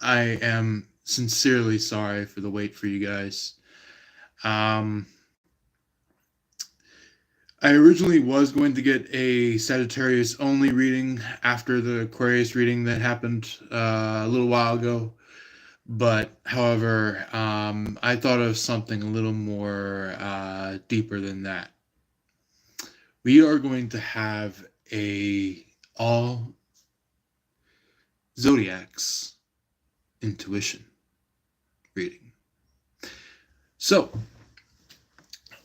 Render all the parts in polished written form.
I am sincerely sorry for the wait for you guys. Um, I originally was going to get a Sagittarius only reading after the Aquarius reading that happened a little while ago. But, however, I thought of something a little more deeper than that. We are going to have a all Zodiacs intuition reading. So,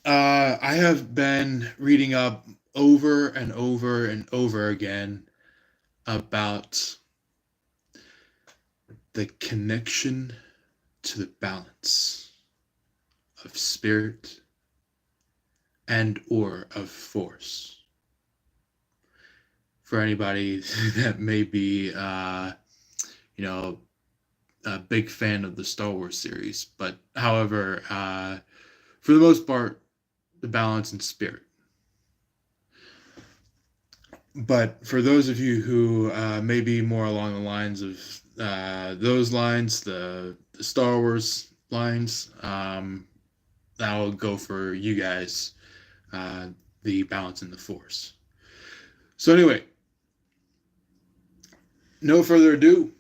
I have been reading up over and over and over again about the connection to the balance of spirit and or of force. For anybody that may be, you know, a big fan of the Star Wars series, but however, for the most part, the balance and spirit. But for those of you who may be more along the lines of those lines, the Star Wars lines, I'll go for you guys, the balance and the force. So anyway, no further ado.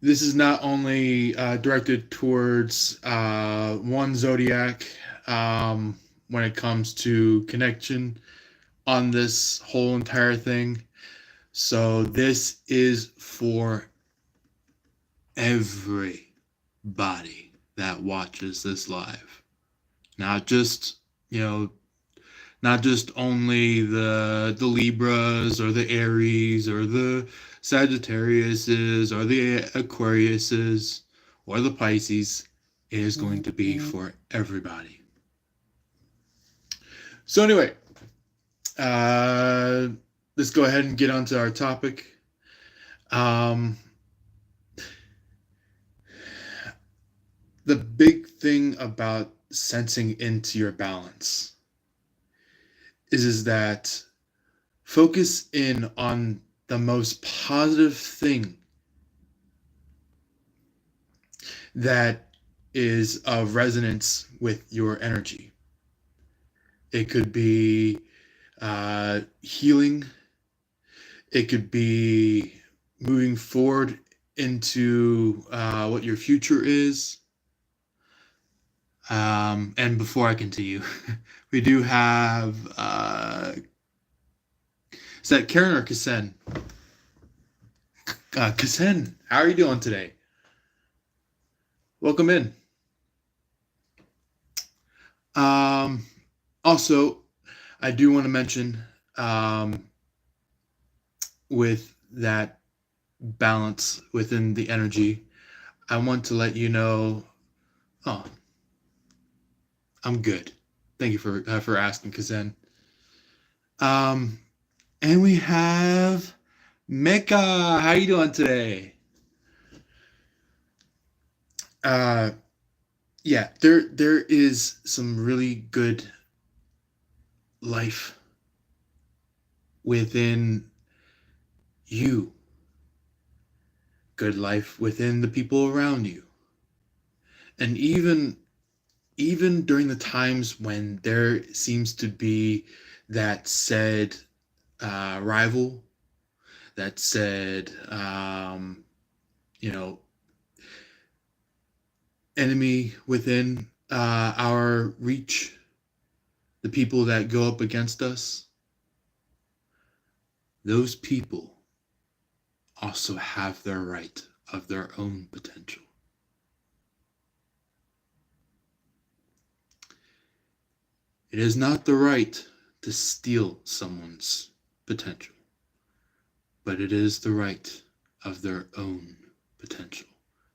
This is not only directed towards one zodiac when it comes to connection on this whole entire thing. So this is for everybody that watches this live. Not just, you know, not just only the Libras or the Aries or the Sagittariuses or the Aquariuses or the Pisces. It is going to be for everybody. So anyway, let's go ahead and get on to our topic. The big thing about sensing into your balance is that focus in on the most positive thing that is of resonance with your energy. It could be healing. It could be moving forward into what your future is. And before I continue, we do have, is that Karen or Kasen? Kasen, how are you doing today? Welcome in. Also, I do want to mention, with that balance within the energy, I want to let you know, oh, I'm good. Thank you for asking, Kazen. And we have Mecca. How you doing today? Yeah, there is some really good life within you. Good life within the people around you. And even during the times when there seems to be that said rival, that said, enemy within our reach, the people that go up against us, those people also have their right of their own potential. It is not the right to steal someone's potential, but it is the right of their own potential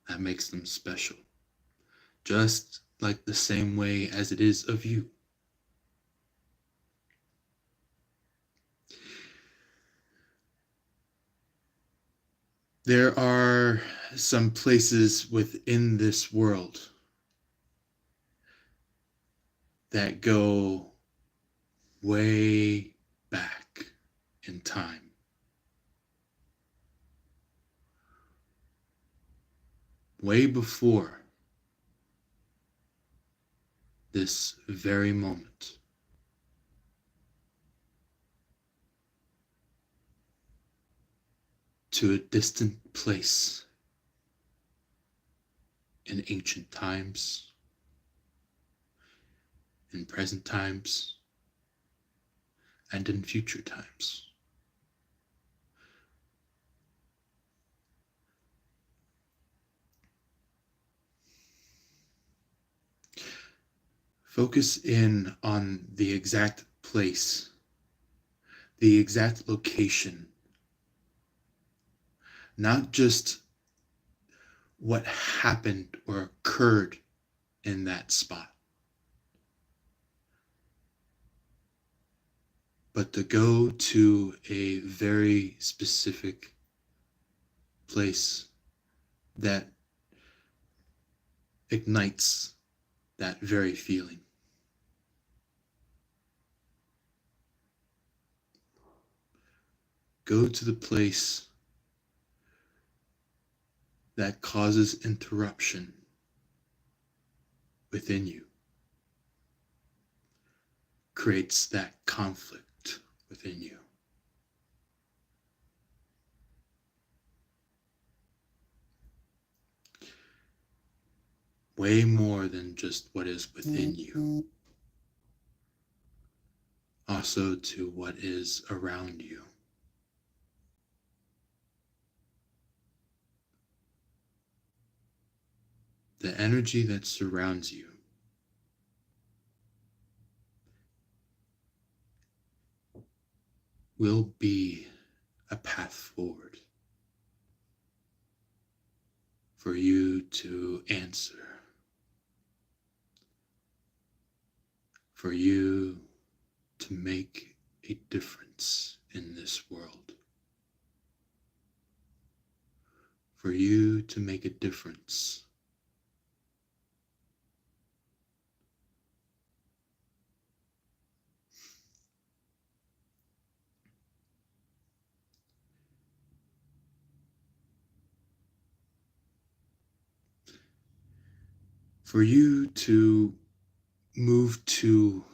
that makes them special, just like the same way as it is of you. There are some places within this world that go way back in time. way before this very moment. To a distant place in ancient times, in present times, and in future times. Focus in on the exact place, the exact location, not just what happened or occurred in that spot, but to go to a very specific place that ignites that very feeling. Go to the place that causes interruption within you, creates that conflict within you. Way more than just what is within you, also to what is around you. The energy that surrounds you will be a path forward for you to answer, for you to make a difference in this world, for you to make a difference for you to move to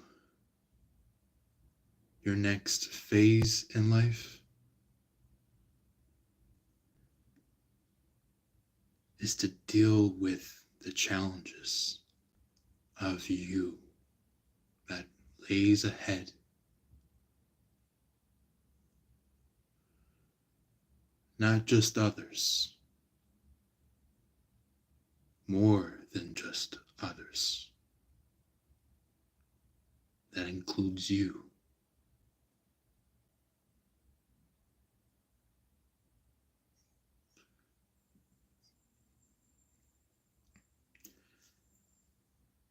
your next phase in life is to deal with the challenges of you that lays ahead. Not just others, more than just others. That includes you.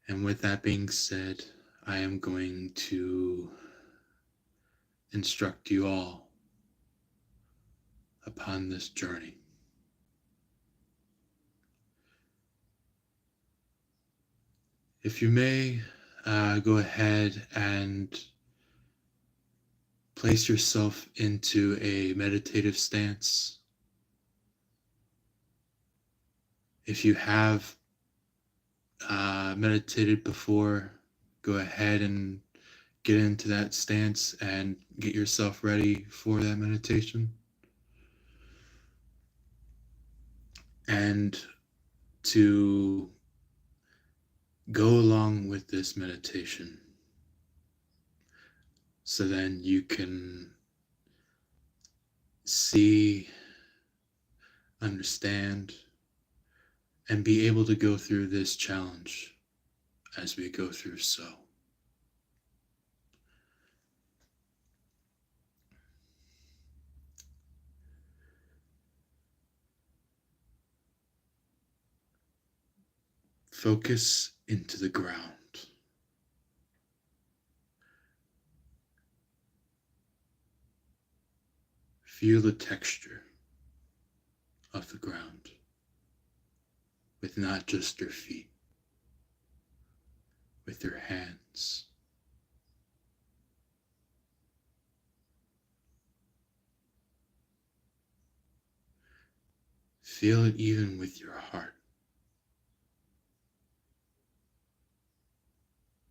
And with that being said, I am going to instruct you all upon this journey. If you may, go ahead and place yourself into a meditative stance. If you have meditated before, go ahead and get into that stance and get yourself ready for that meditation. And to go along with this meditation, so then you can see, understand, and be able to go through this challenge as we go through so. Focus into the ground. Feel the texture of the ground with not just your feet, with your hands. Feel it even with your heart.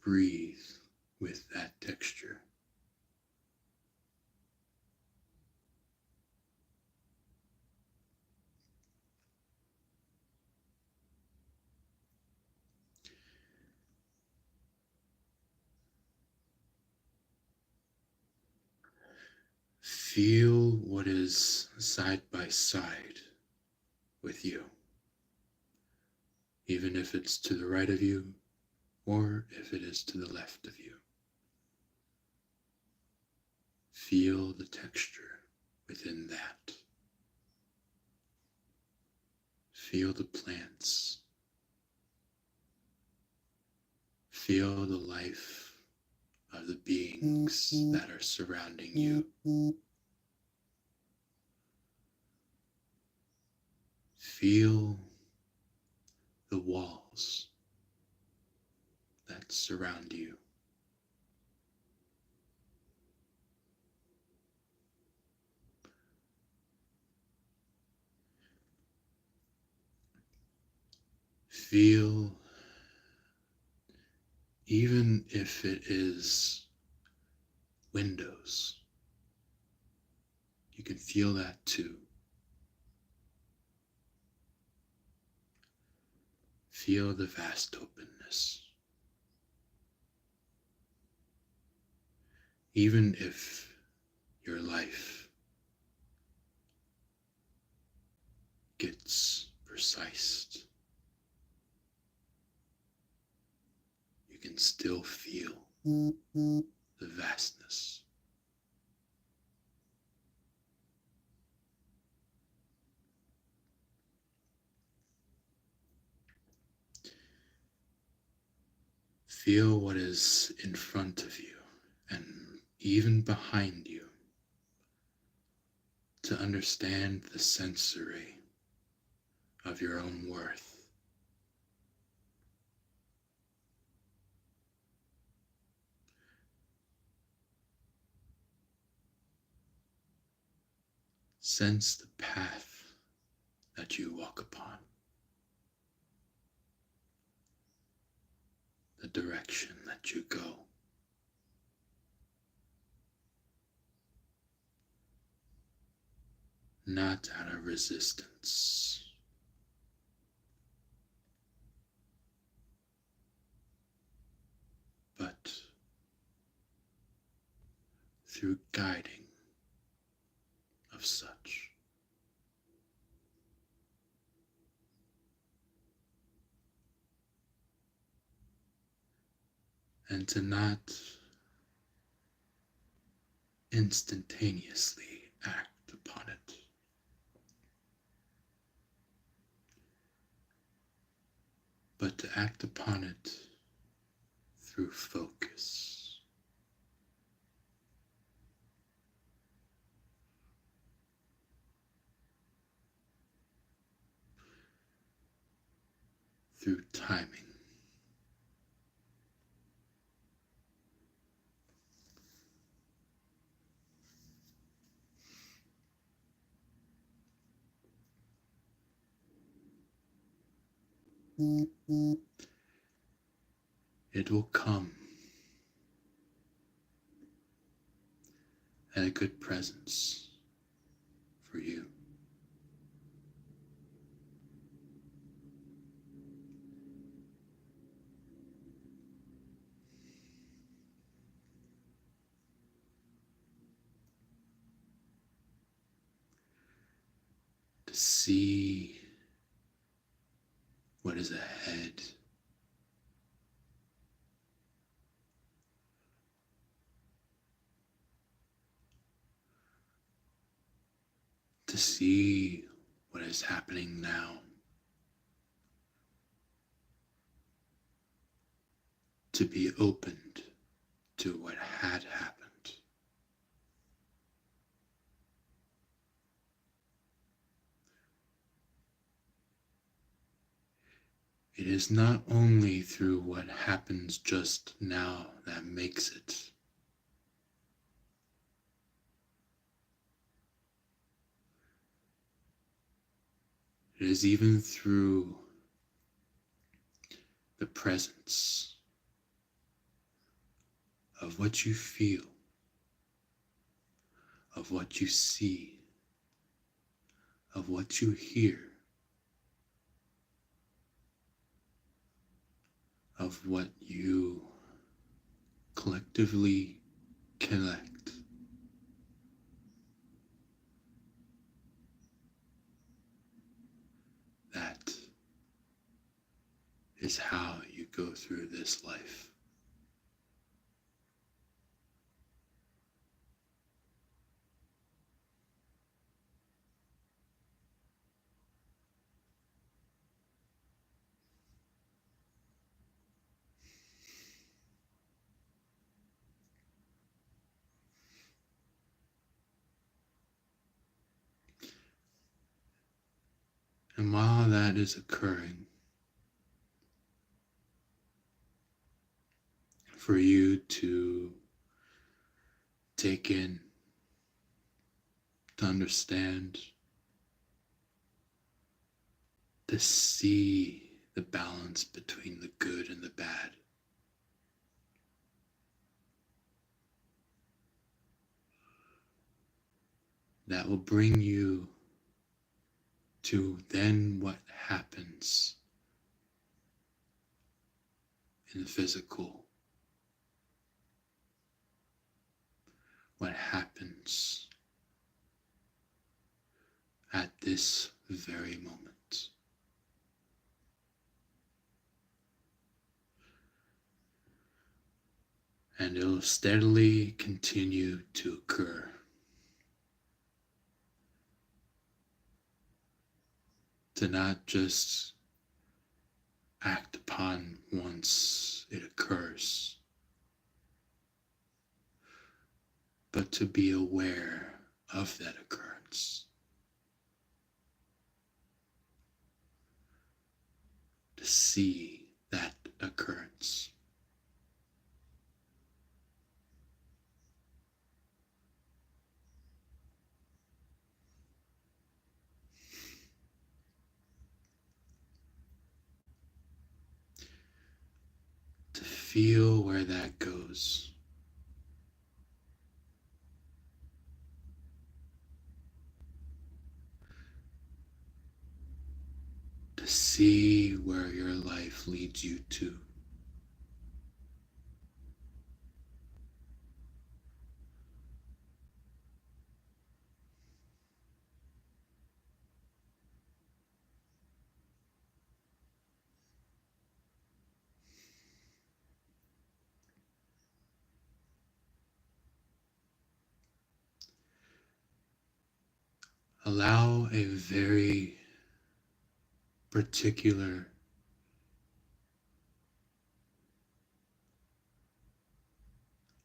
breathe with that texture. Feel what is side by side with you, even if it's to the right of you or if it is to the left of you. Feel the texture within that. Feel the plants. Feel the life of the beings that are surrounding you. Feel the walls that surround you. Feel, even if it is windows, you can feel that too. Feel the vast openness. Even if your life gets precise, you can still feel the vastness. Feel what is in front of you and even behind you to understand the sensory of your own worth. Sense the path that you walk upon, the direction that you go. Not out of resistance, but through guiding of such. And to not instantaneously act upon it, but to act upon it through focus. Through timing. It will come at a good presence for you. To see what is ahead. To see what is happening now. To be opened to what had happened. It is not only through what happens just now that makes it. It is even through the presence of what you feel, of what you see, of what you hear, of what you collectively collect. That is how you go through this life. And while that is occurring, for you to take in, to understand, to see the balance between the good and the bad. That will bring you to then what happens in the physical, what happens at this very moment. And it'll steadily continue to occur. To not just act upon once it occurs, but to be aware of that occurrence. To see that occurrence. To feel where that goes. To see where your life leads you to. Allow a very particular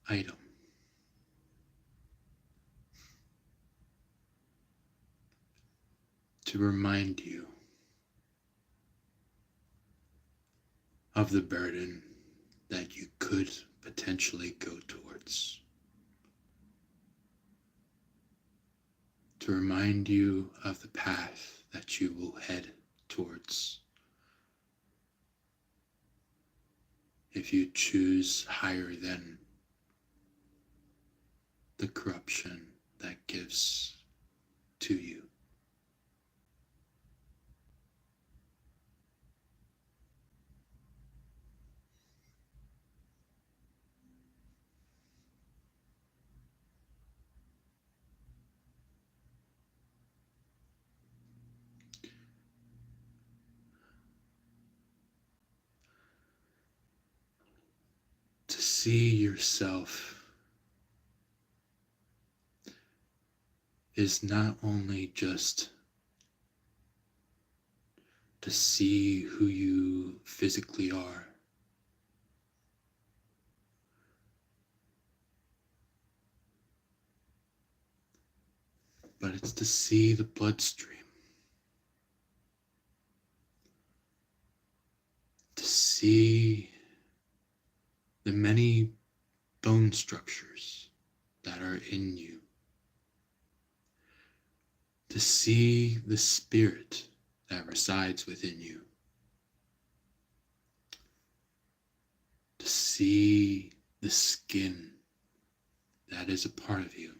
item to remind you of the burden that you could potentially go towards. To remind you of the path that you will head towards if you choose higher than the corruption that gives to you. To see yourself is not only just to see who you physically are, but it's to see the bloodstream, to see the many bone structures that are in you, to see the spirit that resides within you, to see the skin that is a part of you,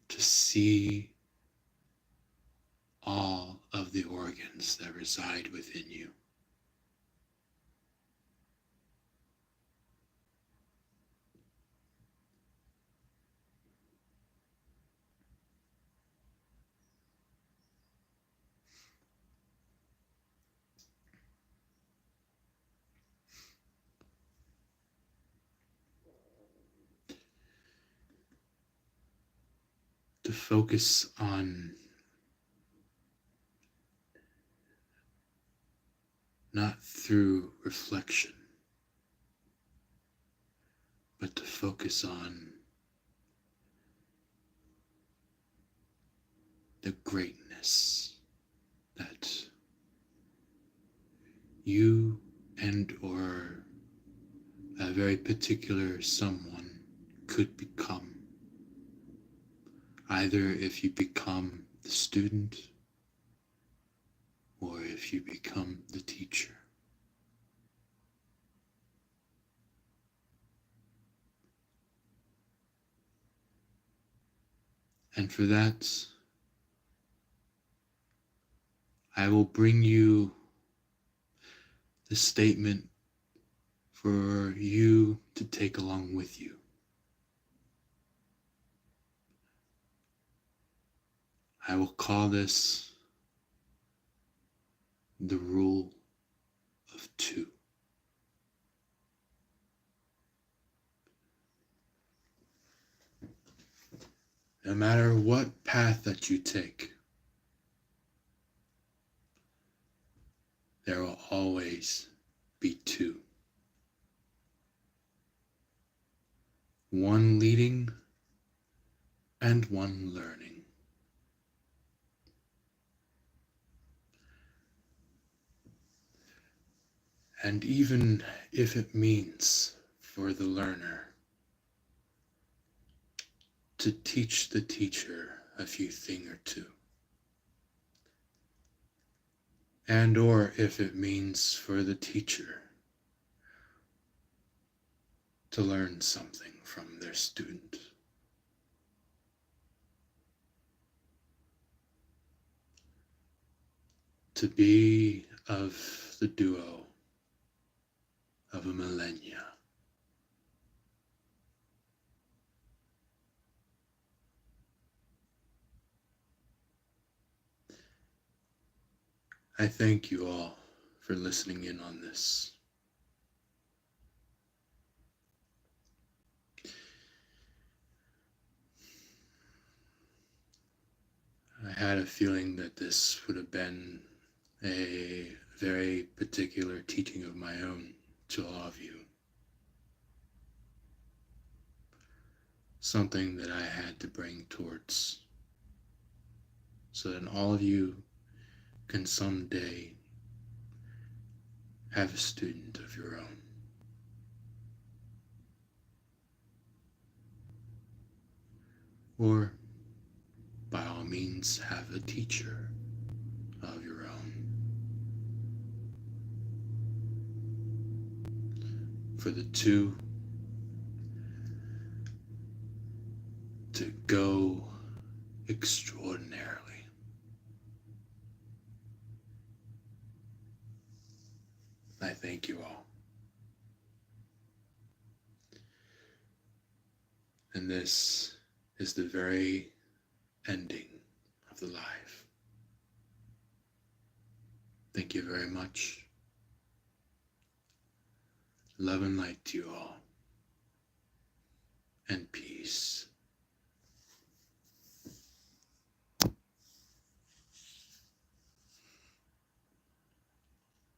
to see all of the organs that reside within you. To focus on not through reflection, but to focus on the greatness that you and or a very particular someone could become. Either if you become the student or if you become the teacher. And for that, I will bring you the statement for you to take along with you. I will call this the rule of two. No matter what path that you take, there will always be two. One leading and one learning. And even if it means for the learner to teach the teacher a few thing or two, and or if it means for the teacher to learn something from their student. To be of the duo of a millennia. I thank you all for listening in on this. I had a feeling that this would have been a very particular teaching of my own to all of you. Something that I had to bring towards, so that all of you can someday have a student of your own. Or, by all means, have a teacher of your own. For the two to go extraordinarily. I thank you all. And this is the very ending of the live. Thank you very much. Love and light to you all.